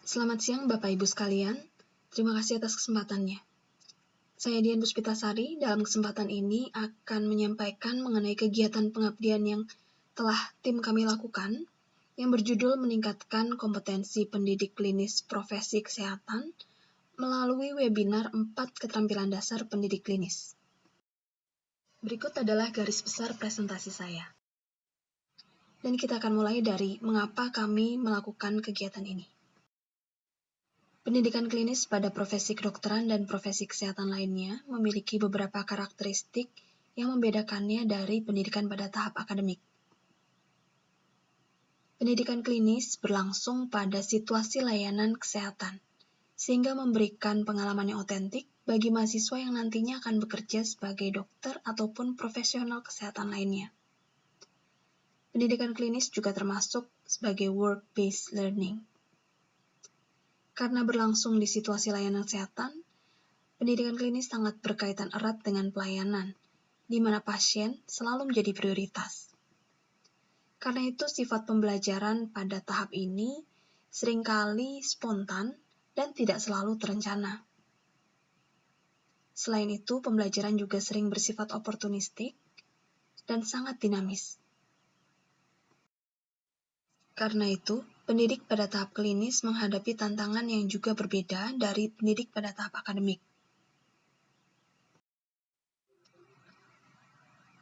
Selamat siang Bapak Ibu sekalian, terima kasih atas kesempatannya. Saya Dian Puspitasari, dalam kesempatan ini akan menyampaikan mengenai kegiatan pengabdian yang telah tim kami lakukan, yang berjudul meningkatkan kompetensi pendidik klinis profesi kesehatan melalui webinar 4 keterampilan dasar pendidik klinis. Berikut adalah garis besar presentasi saya. Dan kita akan mulai dari mengapa kami melakukan kegiatan ini. Pendidikan klinis pada profesi kedokteran dan profesi kesehatan lainnya memiliki beberapa karakteristik yang membedakannya dari pendidikan pada tahap akademik. Pendidikan klinis berlangsung pada situasi layanan kesehatan, sehingga memberikan pengalaman yang otentik bagi mahasiswa yang nantinya akan bekerja sebagai dokter ataupun profesional kesehatan lainnya. Pendidikan klinis juga termasuk sebagai work-based learning. Karena berlangsung di situasi layanan kesehatan, pendidikan klinis sangat berkaitan erat dengan pelayanan, di mana pasien selalu menjadi prioritas. Karena itu, sifat pembelajaran pada tahap ini seringkali spontan dan tidak selalu terencana. Selain itu, pembelajaran juga sering bersifat oportunistik dan sangat dinamis. Karena itu, pendidik pada tahap klinis menghadapi tantangan yang juga berbeda dari pendidik pada tahap akademik.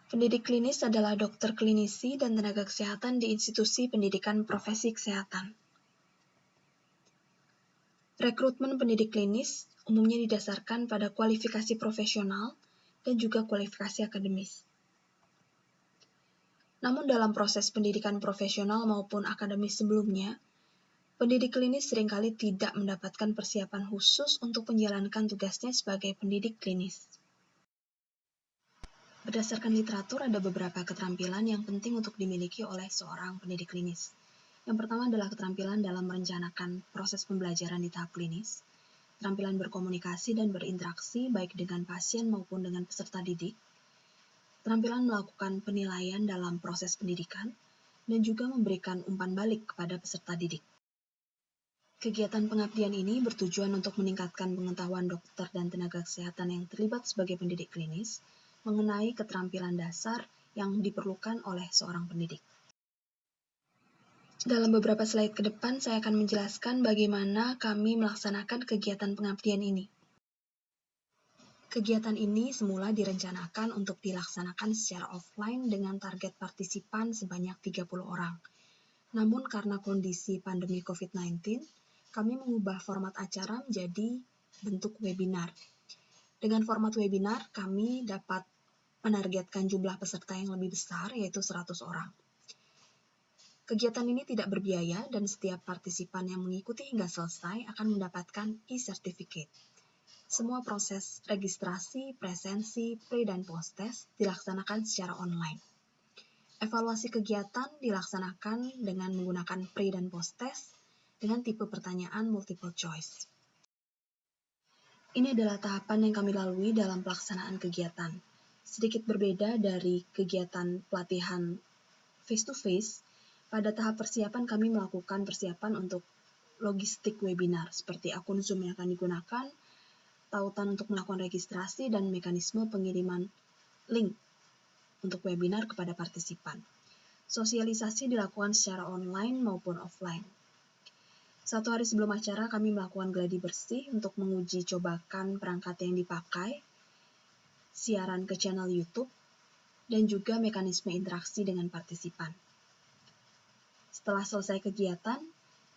Pendidik klinis adalah dokter klinisi dan tenaga kesehatan di institusi pendidikan profesi kesehatan. Rekrutmen pendidik klinis umumnya didasarkan pada kualifikasi profesional dan juga kualifikasi akademis. Namun dalam proses pendidikan profesional maupun akademis sebelumnya, pendidik klinis seringkali tidak mendapatkan persiapan khusus untuk menjalankan tugasnya sebagai pendidik klinis. Berdasarkan literatur, ada beberapa keterampilan yang penting untuk dimiliki oleh seorang pendidik klinis. Yang pertama adalah keterampilan dalam merencanakan proses pembelajaran di tahap klinis, keterampilan berkomunikasi dan berinteraksi baik dengan pasien maupun dengan peserta didik, keterampilan melakukan penilaian dalam proses pendidikan, dan juga memberikan umpan balik kepada peserta didik. Kegiatan pengabdian ini bertujuan untuk meningkatkan pengetahuan dokter dan tenaga kesehatan yang terlibat sebagai pendidik klinis mengenai keterampilan dasar yang diperlukan oleh seorang pendidik. Dalam beberapa slide ke depan, saya akan menjelaskan bagaimana kami melaksanakan kegiatan pengabdian ini. Kegiatan ini semula direncanakan untuk dilaksanakan secara offline dengan target partisipan sebanyak 30 orang. Namun karena kondisi pandemi COVID-19, kami mengubah format acara menjadi bentuk webinar. Dengan format webinar, kami dapat menargetkan jumlah peserta yang lebih besar, yaitu 100 orang. Kegiatan ini tidak berbiaya dan setiap partisipan yang mengikuti hingga selesai akan mendapatkan e-certificate. Semua proses registrasi, presensi, pre dan post-test dilaksanakan secara online. Evaluasi kegiatan dilaksanakan dengan menggunakan pre dan post-test dengan tipe pertanyaan multiple choice. Ini adalah tahapan yang kami lalui dalam pelaksanaan kegiatan. Sedikit berbeda dari kegiatan pelatihan face-to-face, pada tahap persiapan kami melakukan persiapan untuk logistik webinar, seperti akun Zoom yang akan digunakan, tautan untuk melakukan registrasi, dan mekanisme pengiriman link untuk webinar kepada partisipan. Sosialisasi dilakukan secara online maupun offline. 1 hari sebelum acara, kami melakukan gladi bersih untuk menguji cobakan perangkat yang dipakai, siaran ke channel YouTube, dan juga mekanisme interaksi dengan partisipan. Setelah selesai kegiatan,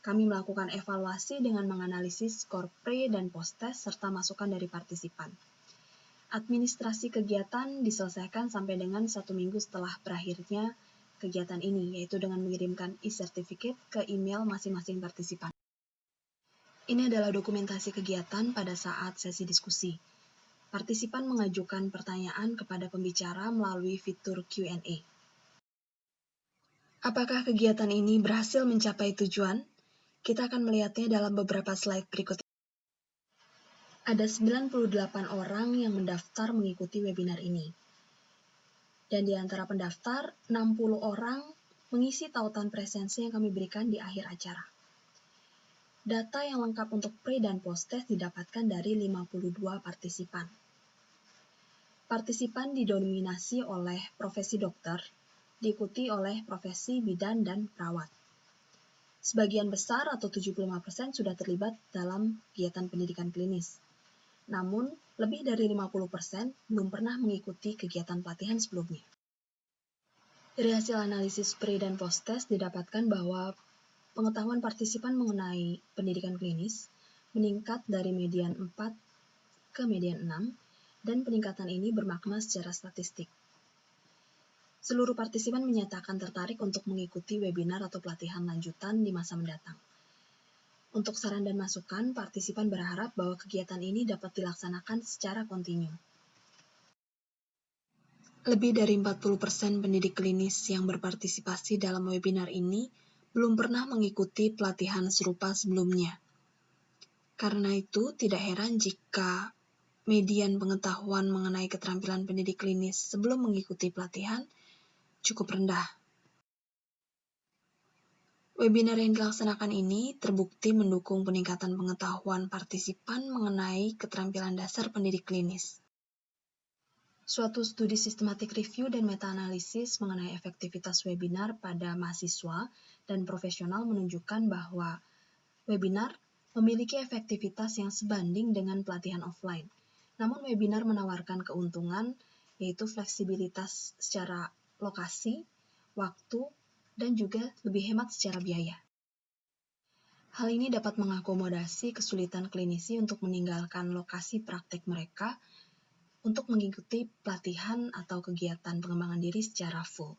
kami melakukan evaluasi dengan menganalisis skor pre dan post-test serta masukan dari partisipan. Administrasi kegiatan diselesaikan sampai dengan 1 minggu setelah berakhirnya kegiatan ini, yaitu dengan mengirimkan e-certificate ke email masing-masing partisipan. Ini adalah dokumentasi kegiatan pada saat sesi diskusi. Partisipan mengajukan pertanyaan kepada pembicara melalui fitur Q&A. Apakah kegiatan ini berhasil mencapai tujuan? Kita akan melihatnya dalam beberapa slide berikut. Ada 98 orang yang mendaftar mengikuti webinar ini. Dan di antara pendaftar, 60 orang mengisi tautan presensi yang kami berikan di akhir acara. Data yang lengkap untuk pre dan post test didapatkan dari 52 partisipan. Partisipan didominasi oleh profesi dokter, diikuti oleh profesi bidan dan perawat. Sebagian besar atau 75% sudah terlibat dalam kegiatan pendidikan klinis. Namun, lebih dari 50% belum pernah mengikuti kegiatan pelatihan sebelumnya. Dari hasil analisis pre dan post test didapatkan bahwa pengetahuan partisipan mengenai pendidikan klinis meningkat dari median 4 ke median 6, dan peningkatan ini bermakna secara statistik. Seluruh partisipan menyatakan tertarik untuk mengikuti webinar atau pelatihan lanjutan di masa mendatang. Untuk saran dan masukan, partisipan berharap bahwa kegiatan ini dapat dilaksanakan secara kontinu. Lebih dari 40% pendidik klinis yang berpartisipasi dalam webinar ini belum pernah mengikuti pelatihan serupa sebelumnya. Karena itu, tidak heran jika median pengetahuan mengenai keterampilan pendidik klinis sebelum mengikuti pelatihan cukup rendah. Webinar yang dilaksanakan ini terbukti mendukung peningkatan pengetahuan partisipan mengenai keterampilan dasar pendidik klinis. Suatu studi sistematik review dan meta-analisis mengenai efektivitas webinar pada mahasiswa dan profesional menunjukkan bahwa webinar memiliki efektivitas yang sebanding dengan pelatihan offline. Namun webinar menawarkan keuntungan, yaitu fleksibilitas secara lokasi, waktu, dan juga lebih hemat secara biaya. Hal ini dapat mengakomodasi kesulitan klinisi untuk meninggalkan lokasi praktik mereka untuk mengikuti pelatihan atau kegiatan pengembangan diri secara full.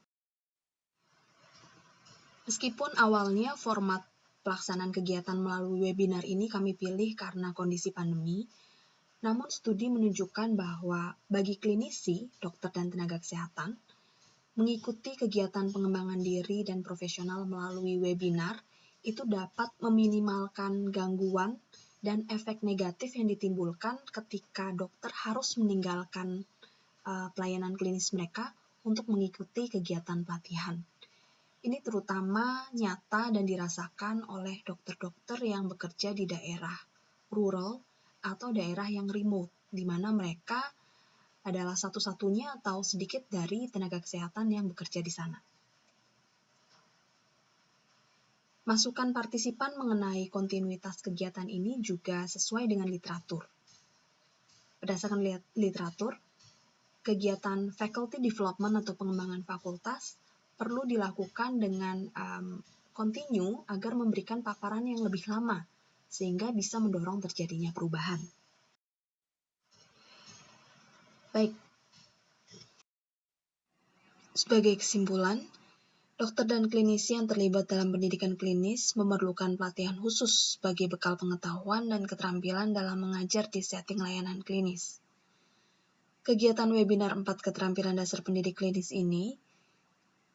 Meskipun awalnya format pelaksanaan kegiatan melalui webinar ini kami pilih karena kondisi pandemi, namun studi menunjukkan bahwa bagi klinisi, dokter dan tenaga kesehatan, mengikuti kegiatan pengembangan diri dan profesional melalui webinar itu dapat meminimalkan gangguan dan efek negatif yang ditimbulkan ketika dokter harus meninggalkan pelayanan klinis mereka untuk mengikuti kegiatan pelatihan. Ini terutama nyata dan dirasakan oleh dokter-dokter yang bekerja di daerah rural atau daerah yang remote, di mana mereka adalah satu-satunya atau sedikit dari tenaga kesehatan yang bekerja di sana. Masukan partisipan mengenai kontinuitas kegiatan ini juga sesuai dengan literatur. Berdasarkan literatur, kegiatan faculty development atau pengembangan fakultas perlu dilakukan dengan kontinu agar memberikan paparan yang lebih lama, sehingga bisa mendorong terjadinya perubahan. Baik, sebagai kesimpulan, dokter dan klinisi yang terlibat dalam pendidikan klinis memerlukan pelatihan khusus sebagai bekal pengetahuan dan keterampilan dalam mengajar di setting layanan klinis. Kegiatan webinar 4 keterampilan dasar pendidik klinis ini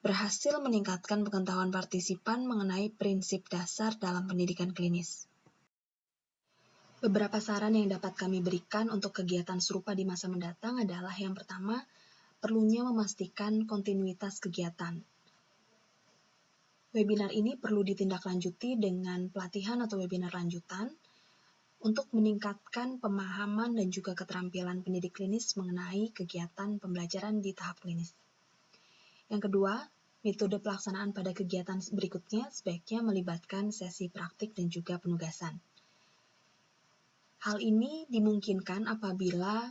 berhasil meningkatkan pengetahuan partisipan mengenai prinsip dasar dalam pendidikan klinis. Beberapa saran yang dapat kami berikan untuk kegiatan serupa di masa mendatang adalah yang pertama, perlunya memastikan kontinuitas kegiatan. Webinar ini perlu ditindaklanjuti dengan pelatihan atau webinar lanjutan untuk meningkatkan pemahaman dan juga keterampilan pendidik klinis mengenai kegiatan pembelajaran di tahap klinis. Yang kedua, metode pelaksanaan pada kegiatan berikutnya sebaiknya melibatkan sesi praktik dan juga penugasan. Hal ini dimungkinkan apabila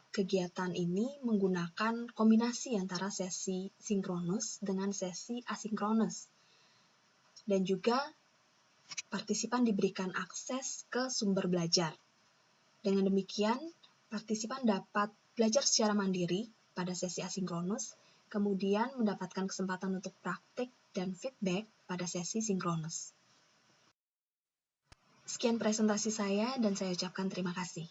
kegiatan ini menggunakan kombinasi antara sesi sinkronus dengan sesi asinkronus. Dan juga partisipan diberikan akses ke sumber belajar. Dengan demikian, partisipan dapat belajar secara mandiri pada sesi asinkronus, kemudian mendapatkan kesempatan untuk praktik dan feedback pada sesi sinkronus. Sekian presentasi saya dan saya ucapkan terima kasih.